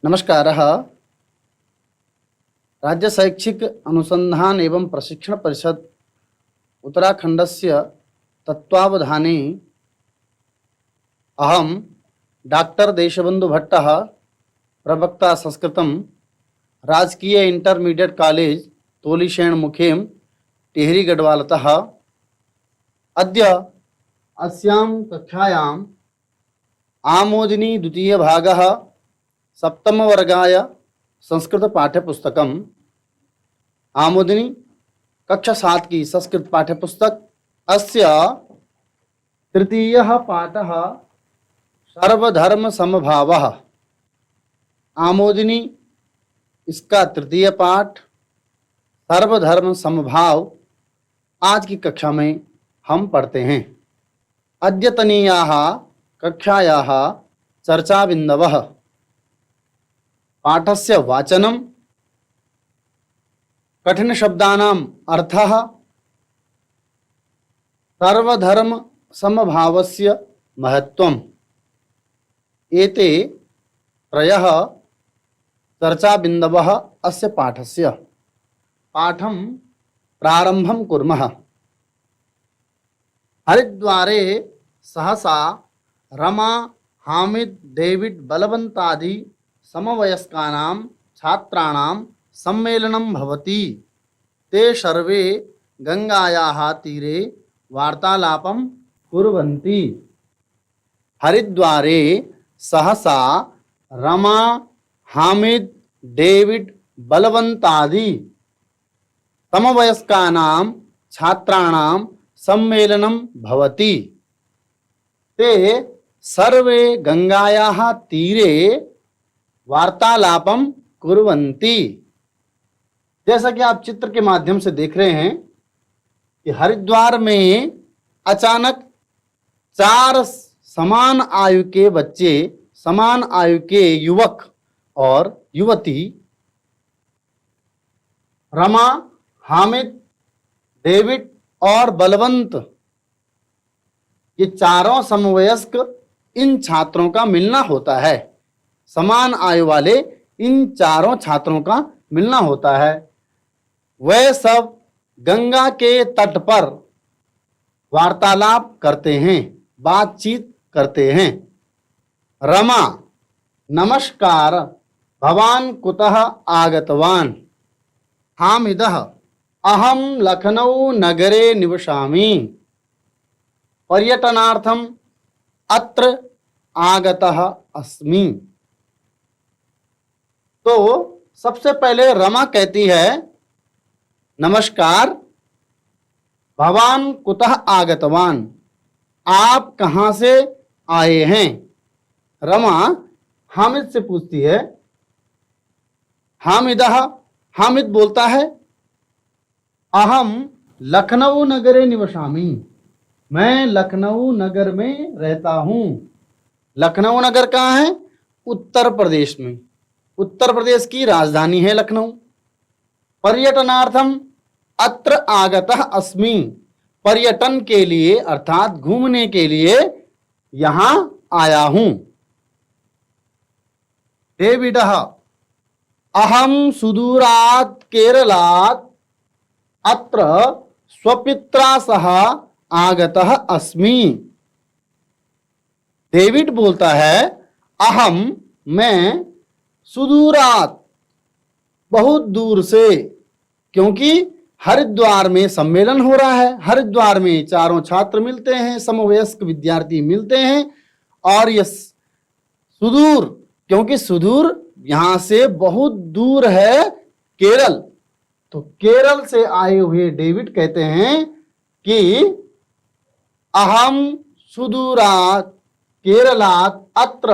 नमस्कारः। राज्य शैक्षिक अनुसंधान एवं प्रशिक्षण परिषद उत्तराखण्डस्य तत्त्वावधाने अहं डॉक्टर देशबंधु भट्टः, प्रवक्ता संस्कृतं, राजकीय इंटरमीडिएट कॉलेज तोलिशेण मुखेम टिहरी गढ़वालतः अद्य अस्यां कक्षायाम् आमोदिनी द्वितीय भागः सप्तम वर्गाय संस्कृत पाठ्यपुस्तकम् आमोदिनी कक्षा 7 की संस्कृत पाठ्यपुस्तक अस्य तृतीयः पाठः सर्वधर्म समभावः। आमोदिनी इसका तृतीय पाठ सर्वधर्म समभाव आज की कक्षा में हम पढ़ते हैं। अद्यतनीयाः कक्षायाः चर्चाबिन्दवः पाठस्य वाचनं, कठिन शब्दानाम् अर्थः, सर्वधर्म समभावस्य महत्त्वम्, एते त्रयः चर्चाबिन्दवः अस्य पाठस्य। पाठं प्रारम्भं कुर्मः। हरिद्वारे सहसा रमा, हामिद, डेविड, बलवन्तादि समवयस्कानां छात्राणां सम्मेलनं भवति। ते सर्वे गंगायाः तीरे वार्तालापं कुर्वन्ति। हरिद्वारे सहसा रमा, हामिद, डेविड, बलवन्तादि समवयस्कानां छात्राणां सम्मेलनं भवति। ते सर्वे गंगायाः तीरे वार्तालापम कुर्वन्ति। जैसा कि आप चित्र के माध्यम से देख रहे हैं कि हरिद्वार में अचानक 4 समान आयु के बच्चे, समान आयु के युवक और युवती रमा, हामिद, डेविड और बलवंत, ये चारों समवयस्क इन छात्रों का मिलना होता है। समान आयु वाले इन चारों छात्रों का मिलना होता है। वे सब गंगा के तट पर वार्तालाप करते हैं, बातचीत करते हैं। रमा: नमस्कार, भवान कुतः आगतवान? हामिदः: अहं लखनऊ नगरे निवसामि, पर्यटनार्थम अत्र आगतः अस्मि। तो सबसे पहले रमा कहती है, नमस्कार, भवान कुतः आगतवान? आप कहाँ से आए हैं? रमा हामिद से पूछती है। हामिदः: हामिद बोलता है, अहम लखनऊ नगरे निवसामि, मैं लखनऊ नगर में रहता हूँ। लखनऊ नगर कहाँ है? उत्तर प्रदेश में। उत्तर प्रदेश की राजधानी है लखनऊ। पर्यटनार्थम अत्र आगतः अस्मि, पर्यटन के लिए अर्थात घूमने के लिए यहां आया हूं। डेविडः: अहम सुदूरात् केरलात् अत्र स्वपित्रा सह आगतः अस्मि। डेविड बोलता है, मैं सुदूरात, बहुत दूर से, क्योंकि हरिद्वार में सम्मेलन हो रहा है। हरिद्वार में चारों छात्र मिलते हैं, समवयस्क विद्यार्थी मिलते हैं। और यह सुदूर, क्योंकि सुदूर यहां से बहुत दूर है केरल। तो केरल से आए हुए डेविड कहते हैं कि अहम सुदूरात केरलात् अत्र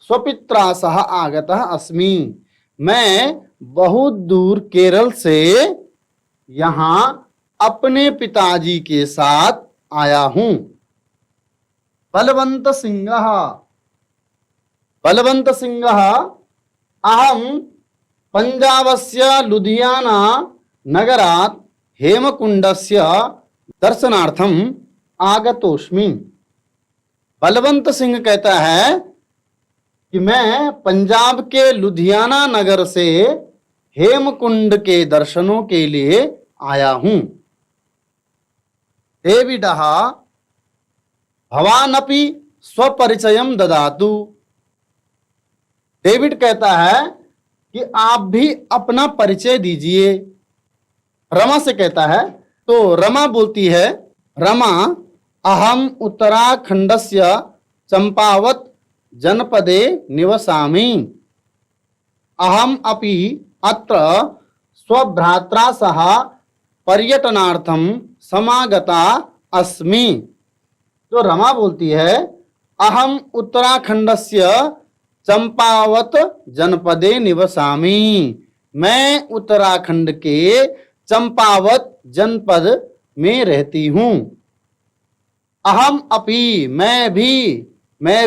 स्वपित्रा सह आगतः अस्मि, मैं बहुत दूर केरल से यहां अपने पिताजी के साथ आया हूं। बलवंत सिंहः: बलवंत सिंहः: अहम पंजाबस्य लुधियाना नगरात् हेमकुंडस्य दर्शनार्थम आगतोस्मि। बलवंत सिंह कहता है, कि मैं पंजाब के लुधियाना नगर से हेमकुंड के दर्शनों के लिए आया हूं। डेविडः भवानपि स्वपरिचयम ददातु। डेविड कहता है कि आप भी अपना परिचय दीजिए। रमा से कहता है, तो रमा बोलती है, रमा अहम उत्तराखंडस्य चंपावत जनपदे निवसामि। अहम अपि अत्र स्वभ्रात्रा सह पर्यटनार्थम समागता अस्मि। तो रमा बोलती है, अहम उत्तराखंडस्य चंपावत जनपदे निवसामि। मैं उत्तराखंड के चंपावत जनपद में रहती हूं। अहम अपि मैं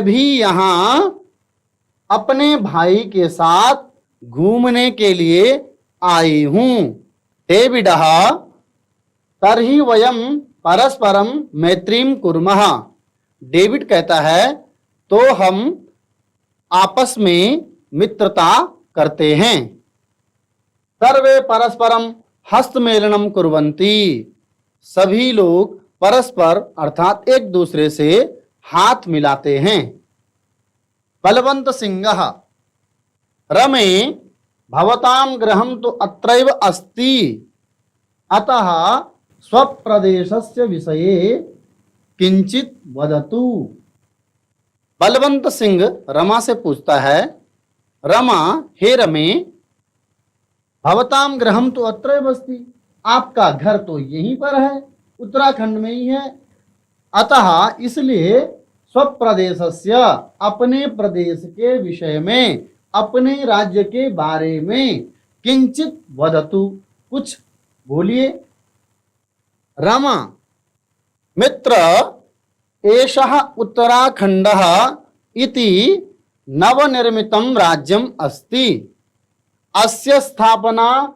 भी यहाँ अपने भाई के साथ घूमने के लिए आई हूं। डेविडः तर्हि वयम परस्परम मैत्रीम कुर्मः। डेविड कहता है, तो हम आपस में मित्रता करते हैं। सर्वे परस्परम हस्तमेलनम कुर्वन्ति। सभी लोग परस्पर अर्थात एक दूसरे से हाथ मिलाते हैं। बलवंत सिंह रमे भवतां गृहं तु अत्रैव अस्ति, अतः स्वप्रदेशस्य विषये किंचित वदतु। बलवंत सिंह रमा से पूछता है, रमा हे रमे, भवतां गृहं तु अत्रैव अस्ति, आपका घर तो यहीं पर है, उत्तराखंड में ही है। अतः इसलिए स्वप्रदेशस्य अपने प्रदेश के विषय में, अपने राज्य के बारे में किंचित वदतु कुछ बोलिए। रमा मित्र एषः उत्तराखंडः इति नवनिर्मितं राज्यम् अस्ति। अस्य स्थापना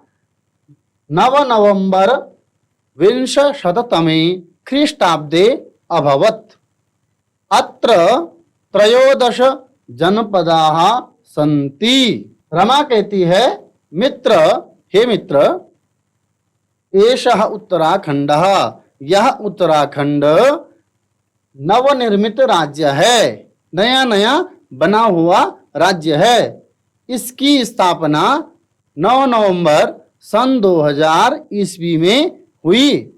9 नवंबर 20 ख्रीष्टाब्दे अभवत्। अत्र 13 जनपदाः सन्ति। रमा कहती है, मित्र हे मित्र, एषः उत्तराखंडः, यह उत्तराखंड नवनिर्मित राज्य है, नया नया बना हुआ राज्य है। इसकी स्थापना 9 नवंबर सन 2000 ईस्वी में हुई।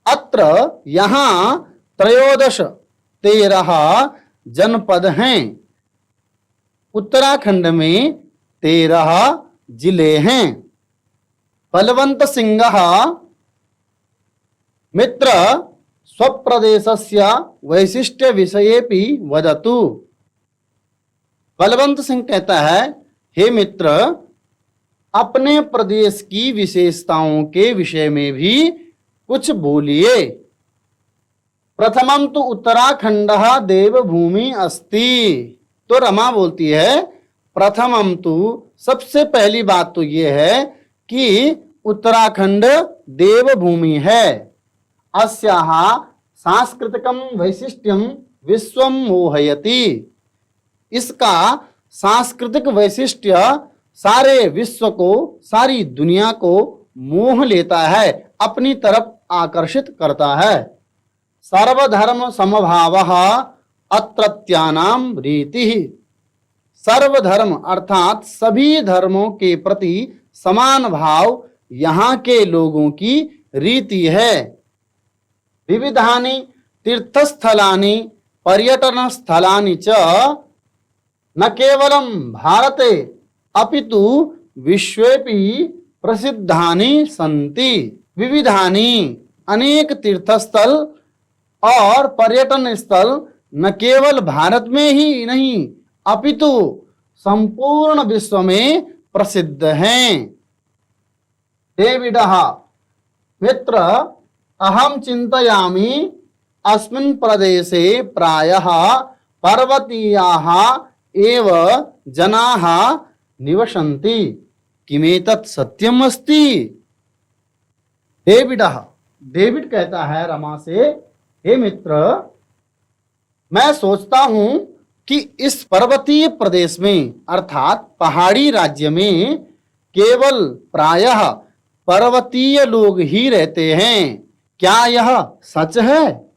अत्र यहाँ 13 जनपद हैं। उत्तराखंड में 13 जिले हैं। बलवंत सिंह मित्र स्वप्रदेशस्य वैशिष्ट्य विषयेपि वदतु। बलवंत सिंह कहता है, हे मित्र, अपने प्रदेश की विशेषताओं के विषय में भी कुछ बोलिए। प्रथमम तो उत्तराखंडः देवभूमि अस्ति। तो रमा बोलती है, प्रथमम तो सबसे पहली बात तो ये है कि उत्तराखंड देवभूमि है। अस्याः सांस्कृतिकं वैशिष्ट्यं विश्वं मोहयति। इसका सांस्कृतिक वैशिष्ट्य सारे विश्व को, सारी दुनिया को मोह लेता है, अपनी तरफ आकर्षित करता है। सर्वधर्म समभावः अत्रत्यानां रीतिः। सर्वधर्म अर्थात सभी धर्मों के प्रति समान भाव यहाँ के लोगों की रीति है। विविधानि तीर्थस्थलानि पर्यटनस्थलानि च न केवलं भारते अपितु विश्वेपि प्रसिद्धानि सन्ति। विविधानि अनेक तीर्थस्थल और पर्यटन स्थल न केवल भारत में ही नहीं अपितु संपूर्ण विश्व में प्रसिद्ध हैं। डेविडः मित्र अहम चिंतयामि अस्मिन् प्रदेशे प्रायः पर्वतीयाः एव जनाः निवसन्ति। किमेतत् सत्यम् अस्ति? डेविड कहता है रमा से, हे मित्र, मैं सोचता हूं कि इस पर्वतीय प्रदेश में अर्थात पहाड़ी राज्य में केवल प्रायः पर्वतीय लोग ही रहते हैं। क्या यह सच है?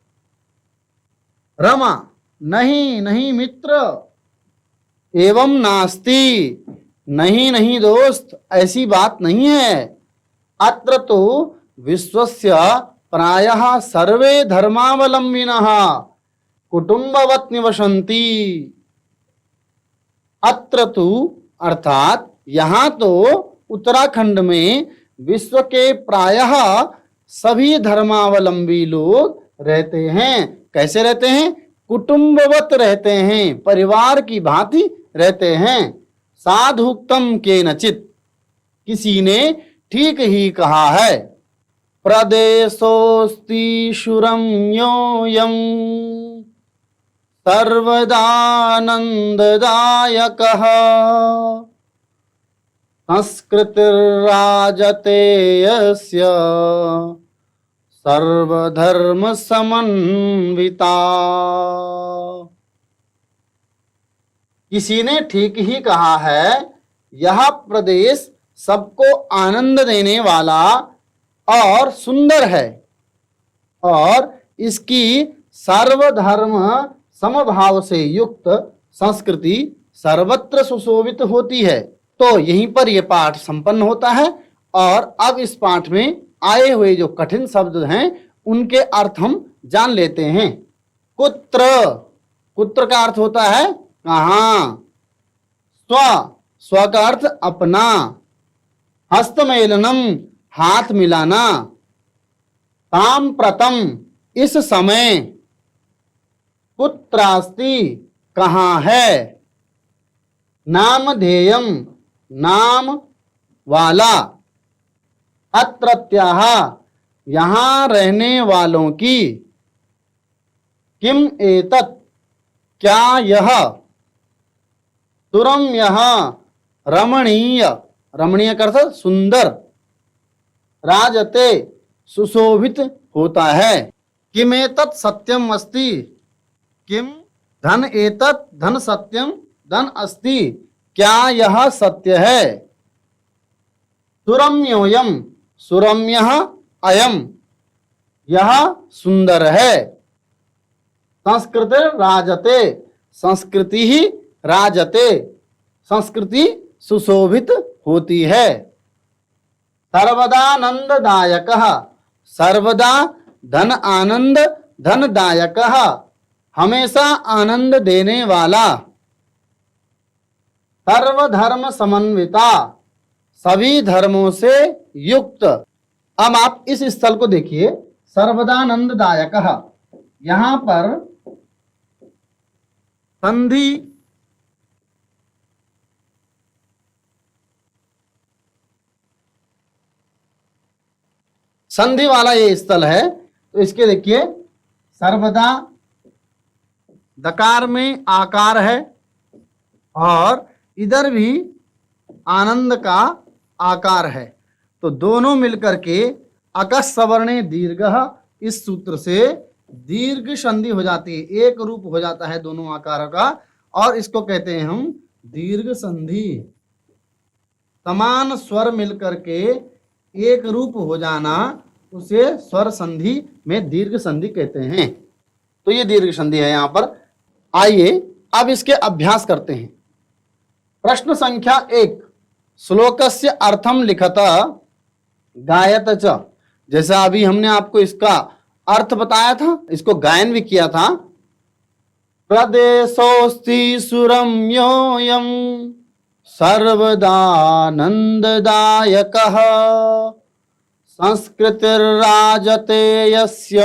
रमा: नहीं नहीं मित्र। एवं नास्ति: नहीं नहीं दोस्त, ऐसी बात नहीं है। अत्र तो विश्वस्य प्रायः सर्वे धर्मावलंबिनः कुटुंबवत निवसन्ति। अत्र तो अर्थात यहाँ तो उत्तराखंड में विश्व के प्रायः सभी धर्मावलंबी लोग रहते हैं। कैसे रहते हैं? कुटुंबवत रहते हैं, परिवार की भांति रहते हैं। साधुक्तम केनचित्: किसी ने ठीक ही कहा है। प्रदेशोऽस्ति सुरम्योऽयं सर्वदानन्ददायकः संस्कृतिर्राजते यस्य सर्वधर्म समन्विता। किसी ने ठीक ही कहा है, यह प्रदेश सबको आनंद देने वाला और सुंदर है और इसकी सर्वधर्म समभाव से युक्त संस्कृति सर्वत्र सुशोभित होती है। तो यहीं पर यह पाठ संपन्न होता है और अब इस पाठ में आए हुए जो कठिन शब्द हैं उनके अर्थ हम जान लेते हैं। कुत्र: कुत्र का अर्थ होता है कहाँ। स्व: स्व का अर्थ अपना। हस्तमेलनम: हाथ मिलाना। साम्प्रतम: इस समय। कुत्रास्ति: कहाँ है। नामधेयम: नाम वाला। अत्रत्याः: यहाँ रहने वालों की। किम एतत्: क्या यह। सुरम्यः: रमणीय। रमणीय का अर्थ सुंदर। राजते: सुशोभित होता है। किम एतत् सत्यम अस्ति: किम धन एतत् धन सत्यम धन अस्ति: क्या यह सत्य है। सुरम्योऽयं: सुरम्यः अयम्: यह सुंदर है। संस्कृतिर् राजते: संस्कृति ही राजते, संस्कृति सुशोभित होती है। सर्वदानंददायकः: सर्वदा धन आनंद धनदायकः: हमेशा आनंद देने वाला। सर्वधर्म समन्विता: सभी धर्मों से युक्त। अब आप इस स्थल को देखिए, सर्वदानंददायकः। यहां पर संधि संधि वाला ये स्थल है, तो इसके देखिए सर्वदा दकार में आकार है और इधर भी आनंद का आकार है, तो दोनों मिलकर के अकस सवर्णे दीर्घ, इस सूत्र से दीर्घ संधि हो जाती है, एक रूप हो जाता है दोनों आकारों का, और इसको कहते हैं हम दीर्घ संधि। समान स्वर मिलकर के एक रूप हो जाना, उसे स्वर संधि में दीर्घ संधि कहते हैं। तो ये दीर्घ संधि है यहाँ पर। आइए अब इसके अभ्यास करते हैं। प्रश्न संख्या 1, श्लोकस्य अर्थम लिखत गायत च। जैसा अभी हमने आपको इसका अर्थ बताया था, इसको गायन भी किया था। प्रदेशोऽस्ति सुरम्योऽयं सर्वदानन्ददायकः संस्कृतिर्राजते यस्य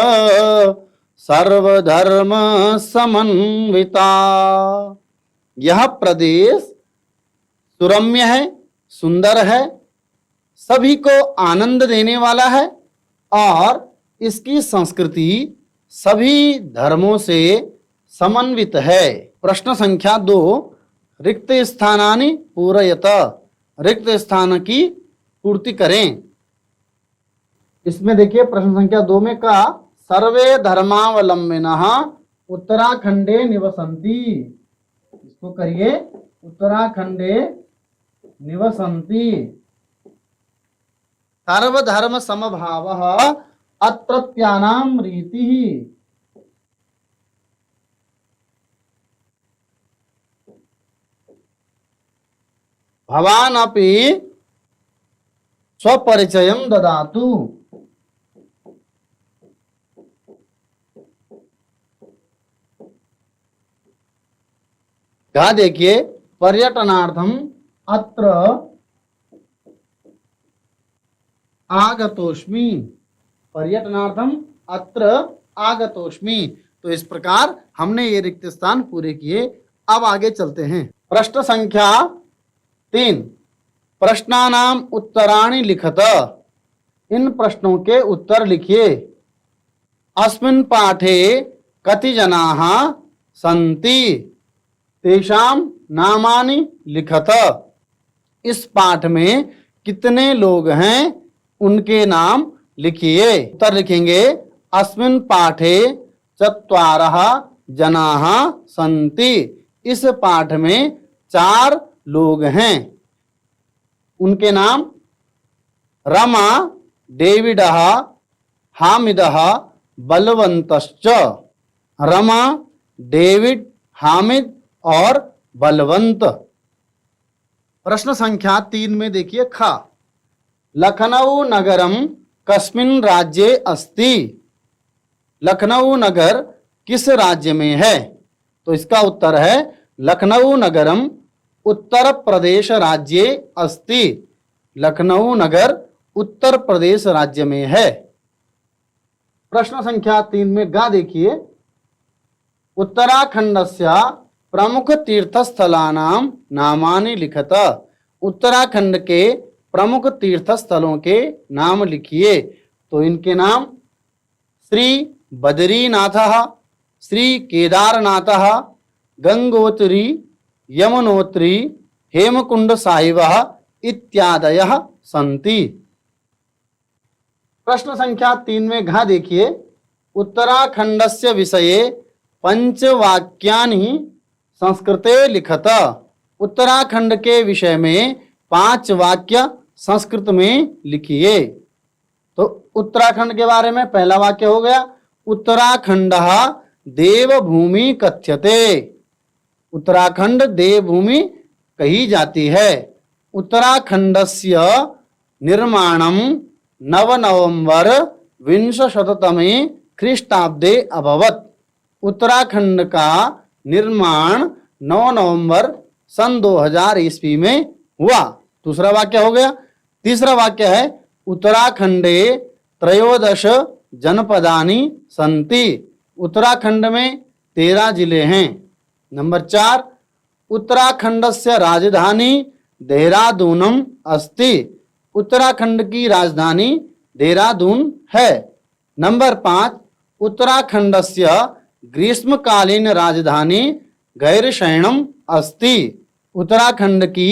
सर्वधर्म समन्विता। यह प्रदेश सुरम्य है, सुंदर है, सभी को आनंद देने वाला है और इसकी संस्कृति सभी धर्मों से समन्वित है। प्रश्न संख्या 2, रिक्त स्थानानि पूरयत। रिक्त स्थान की पूर्ति करें। इसमें देखिए प्रश्न संख्या 2 में का सर्वे धर्मावलंबिनः उत्तराखंडे निवसन्ति। इसको करिए उत्तराखंडे निवसन्ति सर्वधर्म समभावः अत्रत्यानां रीतिः। भवान् अपि स्वपरिचयं ददातु। कहा देखिए पर्यटनार्थम अत्र आगतोस्मि, पर्यटनार्थम अत्र आगतोस्मि। तो इस प्रकार हमने ये रिक्त स्थान पूरे किए। अब आगे चलते हैं। प्रश्न संख्या 3, प्रश्नानाम उत्तराणि लिखत। इन प्रश्नों के उत्तर लिखिए। अस्मिन् पाठे कति जनाः सन्ति तेषां नामानि लिखत। इस पाठ में कितने लोग हैं उनके नाम लिखिए। उत्तर लिखेंगे अस्मिन् पाठे चत्वारः जनाः सन्ति। इस पाठ में 4 लोग हैं। उनके नाम रमा, डेविडः, हामिदः, बलवंतश्च। रमा, डेविड, हामिद और बलवंत। प्रश्न संख्या 3 में देखिए ख, लखनऊ नगरम कस्मिन् राज्ये अस्ति। लखनऊ नगर किस राज्य में है? तो इसका उत्तर है लखनऊ नगरम उत्तर प्रदेश राज्ये अस्ति। लखनऊ नगर उत्तर प्रदेश राज्य में है। प्रश्न संख्या 3 में गा देखिए उत्तराखंडस्य प्रमुख तीर्थस्थलानां नामानि लिखत। उत्तराखंड के प्रमुख तीर्थस्थलों के नाम लिखिए। तो इनके नाम श्री बद्रीनाथः, श्री केदारनाथः, गंगोत्री, यमुनोत्री, हेमकुंड साहिबः इत्यादयः सन्ति। प्रश्न संख्या 3 में घ देखिए उत्तराखंडस्य विषये पंचवाक्यानि संस्कृते लिखत। उत्तराखंड के विषय में 5 वाक्य संस्कृत में लिखिए। तो उत्तराखंड के बारे में पहला वाक्य हो गया उत्तराखंडः देवभूमि कथ्यते। उत्तराखंड देवभूमि कही जाती है। उत्तराखंडस्य निर्माणं 9 नवंबर 1920 ख्रीष्टाब्दे अभवत्। उत्तराखंड का निर्माण 9 नवंबर सन 2000 ईस्वी में हुआ। दूसरा वाक्य हो गया। तीसरा वाक्य है उत्तराखंडे 13 जनपदानि सन्ति। उत्तराखंड में 13 जिले हैं। नंबर 4 उत्तराखंडस्य राजधानी देहरादूनम अस्ति। उत्तराखंड की राजधानी देहरादून है। नंबर 5 उत्तराखंडस्य ग्रीष्मकालीन राजधानी गैरसैंणम अस्ति। उत्तराखंड की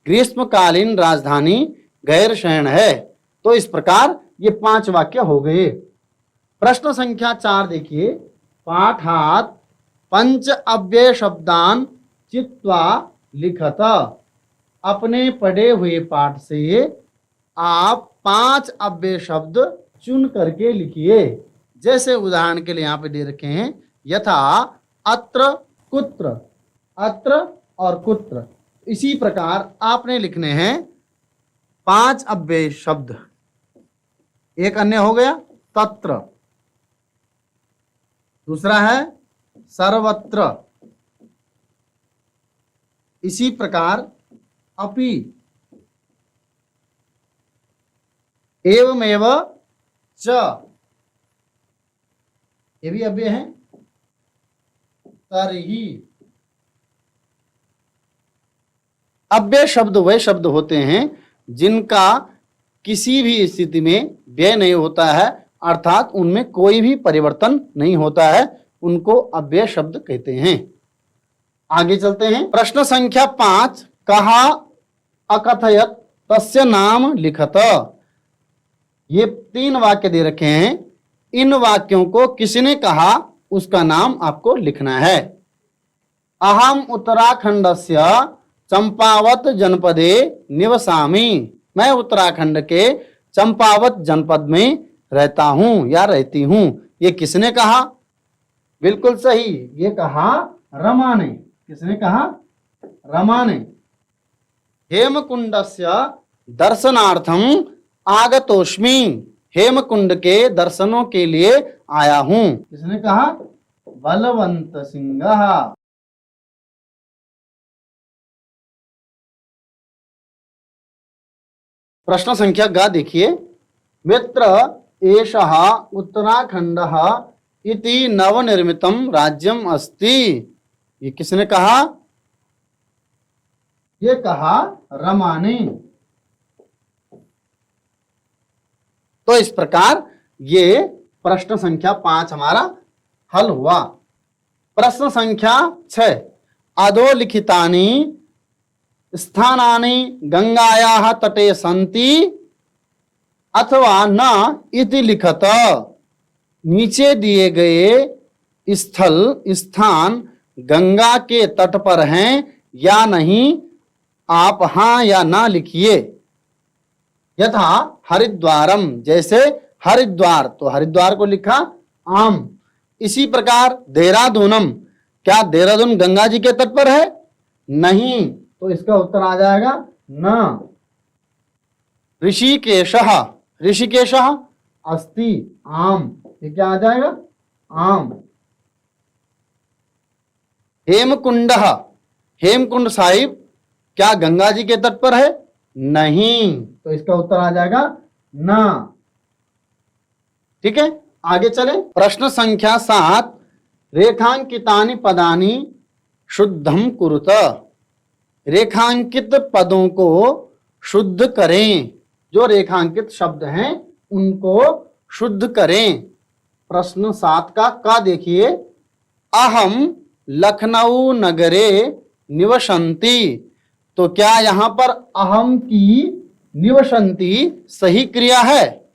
ग्रीष्मकालीन राजधानी गैरसैंण है। तो इस प्रकार ये 5 वाक्य हो गए। प्रश्न संख्या 4 देखिए पाठात् पंच अव्यय शब्दान चित्वा लिखत। अपने पढ़े हुए पाठ से आप 5 अव्यय शब्द चुन करके लिखिए। जैसे उदाहरण के लिए यहाँ पे दे रखे हैं यथा अत्र कुत्र, अत्र और कुत्र। इसी प्रकार आपने लिखने हैं 5 अव्यय शब्द। एक अन्य हो गया तत्र, दूसरा है सर्वत्र, इसी प्रकार अपि, एवमेव च, ये भी अव्यय है, तर्हि। अव्यय शब्द वे शब्द होते हैं जिनका किसी भी स्थिति में व्यय नहीं होता है, अर्थात उनमें कोई भी परिवर्तन नहीं होता है, उनको अव्यय शब्द कहते हैं। आगे चलते हैं। प्रश्न संख्या 5 कहा अकथयत तस्य नाम लिखत। ये 3 वाक्य दे रखे हैं। इन वाक्यों को किसने कहा उसका नाम आपको लिखना है। अहम उत्तराखंडस्य चंपावत जनपदे निवसामि। मैं उत्तराखंड के चंपावत जनपद में रहता हूं या रहती हूं। ये किसने कहा? बिल्कुल सही, ये कहा रमा ने। किसने कहा? रमा ने। हेमकुंडस्य दर्शनार्थम आगतोस्मि। हेमकुंड के दर्शनों के लिए आया हूं। किसने कहा? बलवंत सिंह। प्रश्न संख्या ग देखिए। मित्र एषः उत्तराखंडः इति नवनिर्मितं राज्यम अस्ति। ये किसने कहा? ये कहा रमा ने। तो इस प्रकार ये प्रश्न संख्या 5 हमारा हल हुआ। प्रश्न संख्या 6, अधोलिखितानि स्थानानि गंगायाः तटे सन्ति अथवा न इति लिखत। नीचे दिए गए स्थान गंगा के तट पर हैं या नहीं, आप हां या ना लिखिए। यथा हरिद्वारम, जैसे हरिद्वार, तो हरिद्वार को लिखा आम। इसी प्रकार देहरादूनम, क्या देहरादून गंगा जी के तट पर है? नहीं, तो इसका उत्तर आ जाएगा न। ऋषिकेशः, ऋषिकेशः अस्ति आम, ये क्या आ जाएगा? आम। हेमकुंडः, हेमकुंड साहिब क्या गंगा जी के तट पर है? नहीं, तो इसका उत्तर आ जाएगा ना। ठीक है, आगे चलें। प्रश्न संख्या 7, रेखांकितानि पदानि शुद्धम कुरुत। रेखांकित पदों को शुद्ध करें। जो रेखांकित शब्द हैं उनको शुद्ध करें। प्रश्न 7 का देखिए। अहम लखनऊ नगरे निवसन्ति। तो क्या यहां पर अहम की निवसन्ति सही क्रिया है?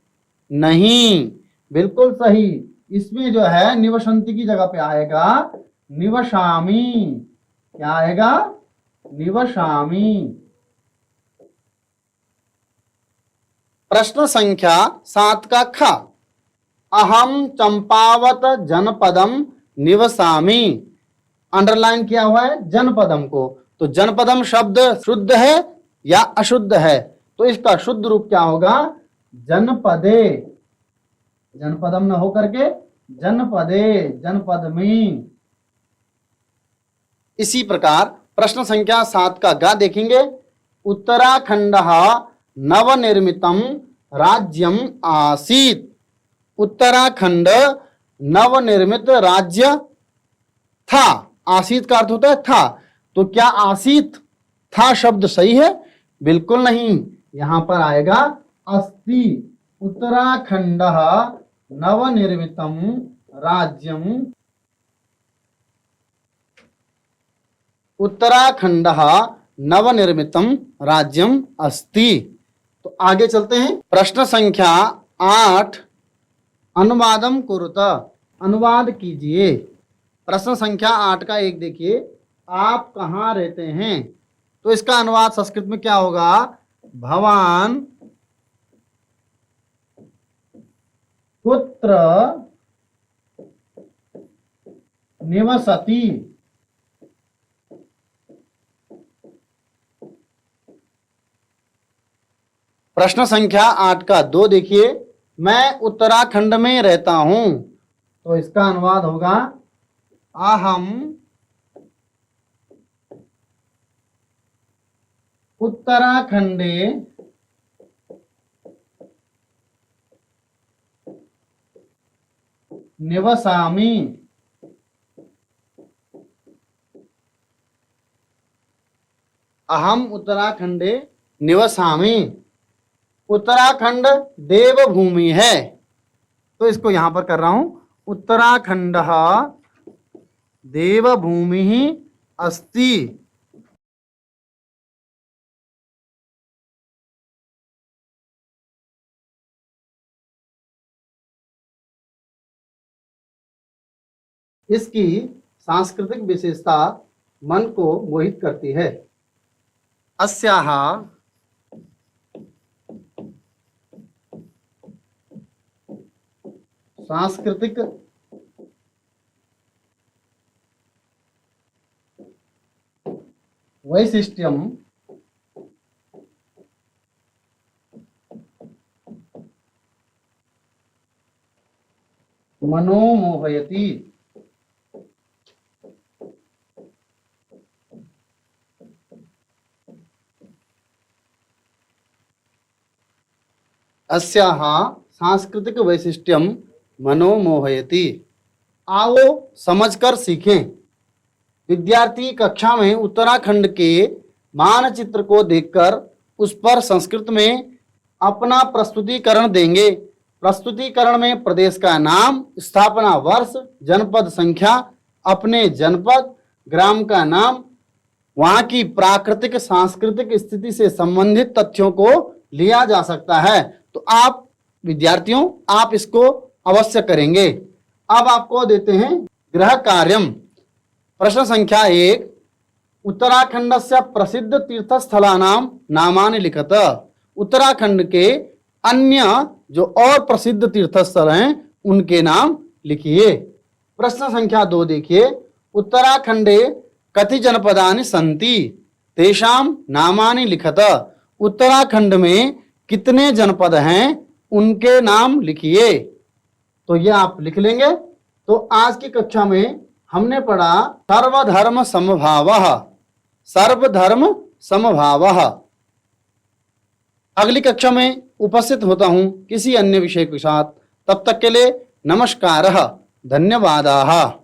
नहीं, बिल्कुल सही। इसमें जो है निवसन्ति की जगह पे आएगा निवसामि। क्या आएगा? निवसामि। प्रश्न संख्या 7 का ख, अहम चंपावत जनपदम निवसामि। अंडरलाइन किया हुआ है जनपदम को। तो जनपदम शब्द शुद्ध है या अशुद्ध है? तो इसका शुद्ध रूप क्या होगा? जनपदे। जनपदम न होकर के जनपदे, जनपद में। इसी प्रकार प्रश्न संख्या 7 का ग देखेंगे। उत्तराखंड नवनिर्मितम राज्यम आसीत। उत्तराखंड नवनिर्मित राज्य था। आसीत का अर्थ होता है था। तो क्या आसीत था शब्द सही है? बिल्कुल नहीं, यहां पर आएगा अस्ति। उत्तराखंड नवनिर्मितम राज्यम, उत्तराखंड नवनिर्मितम राज्यम अस्ति। तो आगे चलते हैं। प्रश्न संख्या 8, अनुवादम कुरुत। अनुवाद कीजिए। प्रश्न संख्या 8 का 1 देखिए। आप कहाँ रहते हैं? तो इसका अनुवाद संस्कृत में क्या होगा? भवान कुत्र निवसति। प्रश्न संख्या 8 का 2 देखिए। मैं उत्तराखंड में रहता हूं। तो इसका अनुवाद होगा अहम उत्तराखंडे निवसामि। अहम उत्तराखंडे निवसामि। उत्तराखंड देवभूमि है, तो इसको यहां पर कर रहा हूं उत्तराखंड देवभूमि अस्ति। इसकी सांस्कृतिक विशेषता मन को मोहित करती है। अस्याः सांस्कृतिक वैशिष्ट्यम मनोमोहयति। अस्याः सांस्कृतिक वैशिष्ट्यम मनोमोहयति। आओ समझकर सीखें। विद्यार्थी कक्षा में उत्तराखंड के मानचित्र को देखकर उस पर संस्कृत में अपना प्रस्तुतिकरण देंगे। प्रस्तुतिकरण में प्रदेश का नाम, स्थापना वर्ष, जनपद संख्या, अपने जनपद, ग्राम का नाम, वहां की प्राकृतिक सांस्कृतिक स्थिति से संबंधित तथ्यों को लिया जा सकता है। तो आप विद्यार्थियों, आप इसको अवश्य करेंगे। अब आपको देते हैं गृह कार्यम। प्रश्न संख्या 1, उत्तराखंडस्य प्रसिद्ध तीर्थस्थलानां नामानि लिखत। उत्तराखंड के अन्य जो और प्रसिद्ध तीर्थस्थल हैं उनके नाम लिखिए। प्रश्न संख्या 2 देखिए, उत्तराखंडे कति जनपदानि सन्ति तेषां नामानि लिखत। उत्तराखंड में कितने जनपद हैं उनके नाम लिखिए। तो ये आप लिख लेंगे। तो आज की कक्षा में हमने पढ़ा सर्वधर्म समभावः। सर्वधर्म समभावः। अगली कक्षा में उपस्थित होता हूं किसी अन्य विषय के साथ। तब तक के लिए नमस्कारः, धन्यवादाः।